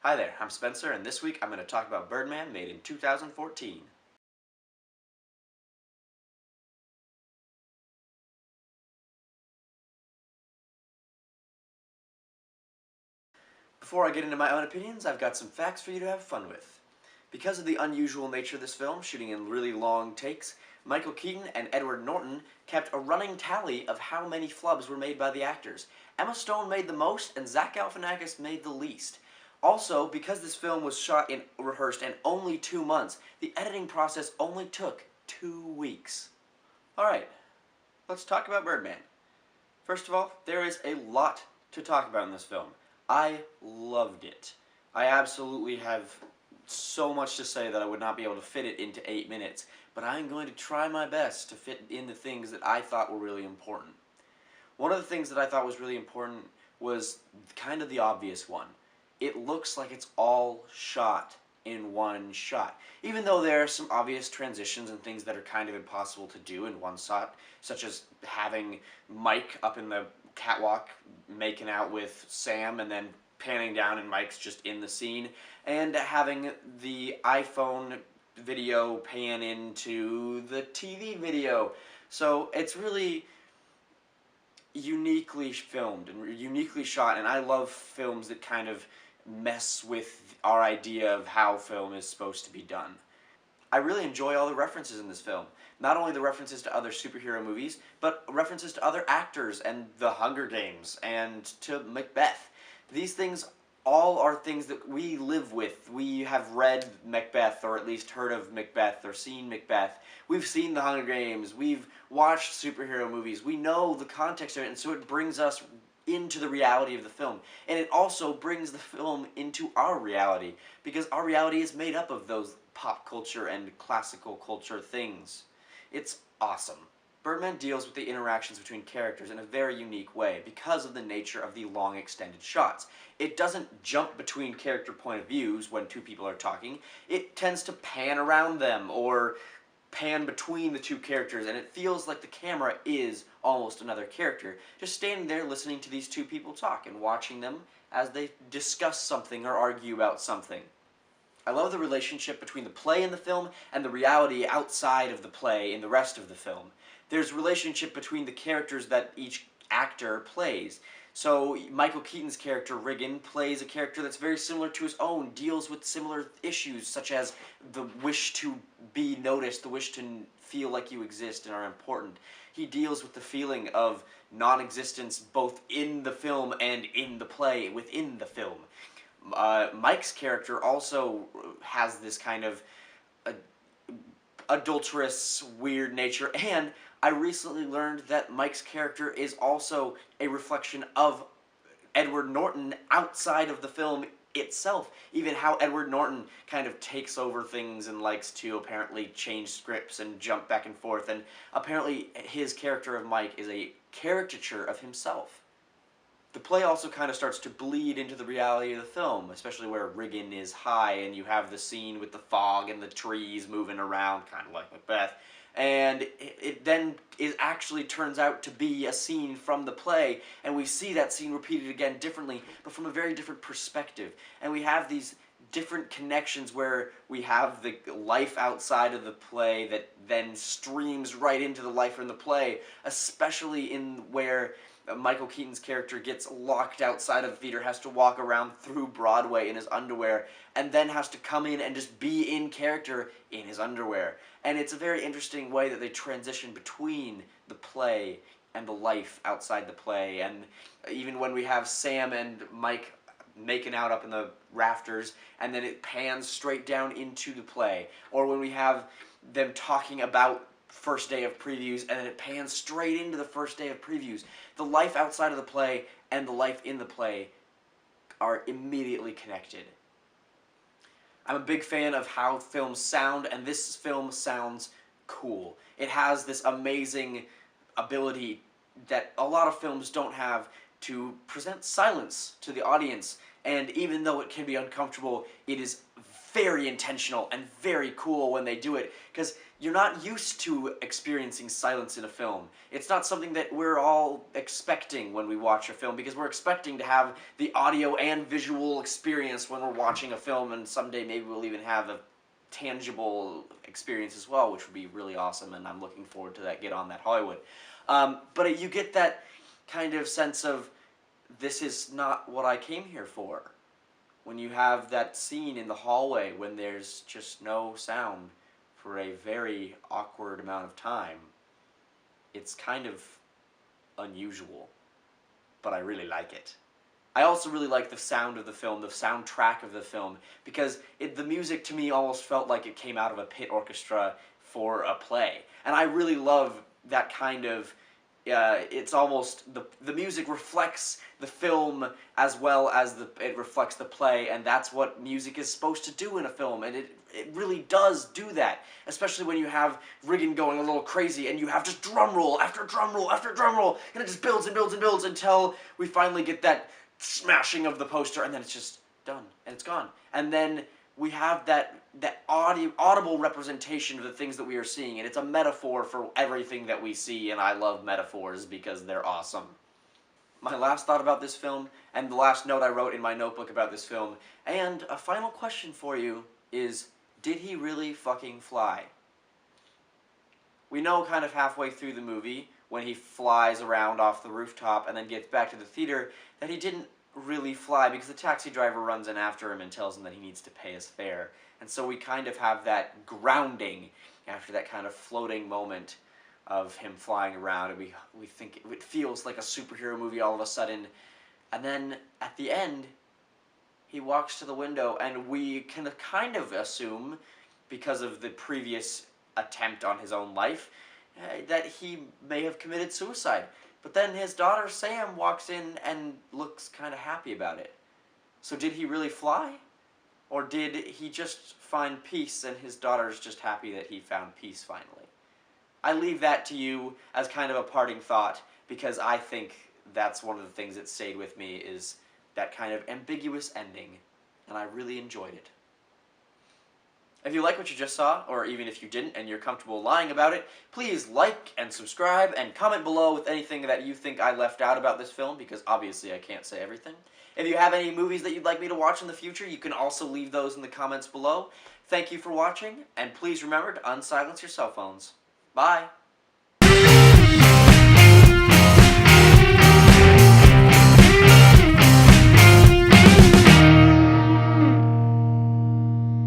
Hi there, I'm Spencer, and this week I'm going to talk about Birdman, made in 2014. Before I get into my own opinions, I've got some facts for you to have fun with. Because of the unusual nature of this film, shooting in really long takes, Michael Keaton and Edward Norton kept a running tally of how many flubs were made by the actors. Emma Stone made the most, and Zach Galifianakis made the least. Also, because this film was shot and rehearsed in only 2 months, the editing process only took 2 weeks. Alright, let's talk about Birdman. First of all, there is a lot to talk about in this film. I loved it. I absolutely have so much to say that I would not be able to fit it into 8 minutes, but I'm going to try my best to fit in the things that I thought were really important. One of the things that I thought was really important was kind of the obvious one. It looks like it's all shot in one shot. Even though there are some obvious transitions and things that are kind of impossible to do in one shot, such as having Mike up in the catwalk making out with Sam and then panning down and Mike's just in the scene, and having the iPhone video pan into the TV video. So it's really uniquely filmed and uniquely shot, and I love films that kind of mess with our idea of how film is supposed to be done. I really enjoy all the references in this film. Not only the references to other superhero movies, but references to other actors and The Hunger Games and to Macbeth. These things all are things that we live with. We have read Macbeth, or at least heard of Macbeth, or seen Macbeth. We've seen The Hunger Games. We've watched superhero movies. We know the context of it, and so it brings us into the reality of the film. And it also brings the film into our reality, because our reality is made up of those pop culture and classical culture things. It's awesome. Birdman deals with the interactions between characters in a very unique way because of the nature of the long extended shots. It doesn't jump between character point of views when two people are talking. It tends to pan around them or pan between the two characters, and it feels like the camera is almost another character, just standing there listening to these two people talk and watching them as they discuss something or argue about something. I love the relationship between the play in the film and the reality outside of the play in the rest of the film. There's relationship between the characters that each actor plays. So Michael Keaton's character, Riggin, plays a character that's very similar to his own, deals with similar issues such as the wish to be noticed, the wish to feel like you exist and are important. He deals with the feeling of non-existence both in the film and in the play within the film. Mike's character also has this kind of adulterous, weird nature, and I recently learned that Mike's character is also a reflection of Edward Norton outside of the film itself. Even how Edward Norton kind of takes over things and likes to apparently change scripts and jump back and forth, and apparently his character of Mike is a caricature of himself. The play also kind of starts to bleed into the reality of the film, especially where Riggin is high and you have the scene with the fog and the trees moving around, kind of like Macbeth. And it then actually turns out to be a scene from the play, and we see that scene repeated again differently, but from a very different perspective. And we have these different connections where we have the life outside of the play that then streams right into the life in the play, especially in where Michael Keaton's character gets locked outside of the theater, has to walk around through Broadway in his underwear, and then has to come in and just be in character in his underwear. And it's a very interesting way that they transition between the play and the life outside the play. And even when we have Sam and Mike making out up in the rafters, and then it pans straight down into the play. Or when we have them talking about first day of previews, and then it pans straight into the first day of previews. The life outside of the play and the life in the play are immediately connected. I'm a big fan of how films sound, and this film sounds cool. It has this amazing ability that a lot of films don't have to present silence to the audience, and even though it can be uncomfortable, it is very intentional and very cool when they do it, because you're not used to experiencing silence in a film. It's not something that we're all expecting when we watch a film, because we're expecting to have the audio and visual experience when we're watching a film, and someday maybe we'll even have a tangible experience as well, which would be really awesome, and I'm looking forward to that. Get on that, Hollywood. But you get that kind of sense of, this is not what I came here for. When you have that scene in the hallway when there's just no sound for a very awkward amount of time, it's kind of unusual, but I really like it. I also really like the sound of the film, the soundtrack of the film, because the music to me almost felt like it came out of a pit orchestra for a play. And I really love that kind of, it's almost, the music reflects the film as well as it reflects the play, and that's what music is supposed to do in a film, and it really does do that, especially when you have Riggin going a little crazy and you have just drum roll after drum roll after drum roll, and it just builds and builds and builds until we finally get that smashing of the poster, and then it's just done and it's gone. And then we have that audible representation of the things that we are seeing, and it's a metaphor for everything that we see, and I love metaphors because they're awesome. My last thought about this film, and the last note I wrote in my notebook about this film, and a final question for you is, did he really fucking fly? We know kind of halfway through the movie, when he flies around off the rooftop and then gets back to the theater, that he didn't really fly, because the taxi driver runs in after him and tells him that he needs to pay his fare. And so we kind of have that grounding after that kind of floating moment of him flying around, and we think it feels like a superhero movie all of a sudden. And then at the end, he walks to the window, and we can kind of assume, because of the previous attempt on his own life, that he may have committed suicide. But then his daughter Sam walks in and looks kind of happy about it. So did he really fly? Or did he just find peace, and his daughter's just happy that he found peace finally? I leave that to you as kind of a parting thought, because I think that's one of the things that stayed with me, is that kind of ambiguous ending, and I really enjoyed it. If you like what you just saw, or even if you didn't and you're comfortable lying about it, please like and subscribe and comment below with anything that you think I left out about this film, because obviously I can't say everything. If you have any movies that you'd like me to watch in the future, you can also leave those in the comments below. Thank you for watching, and please remember to unsilence your cell phones. Bye!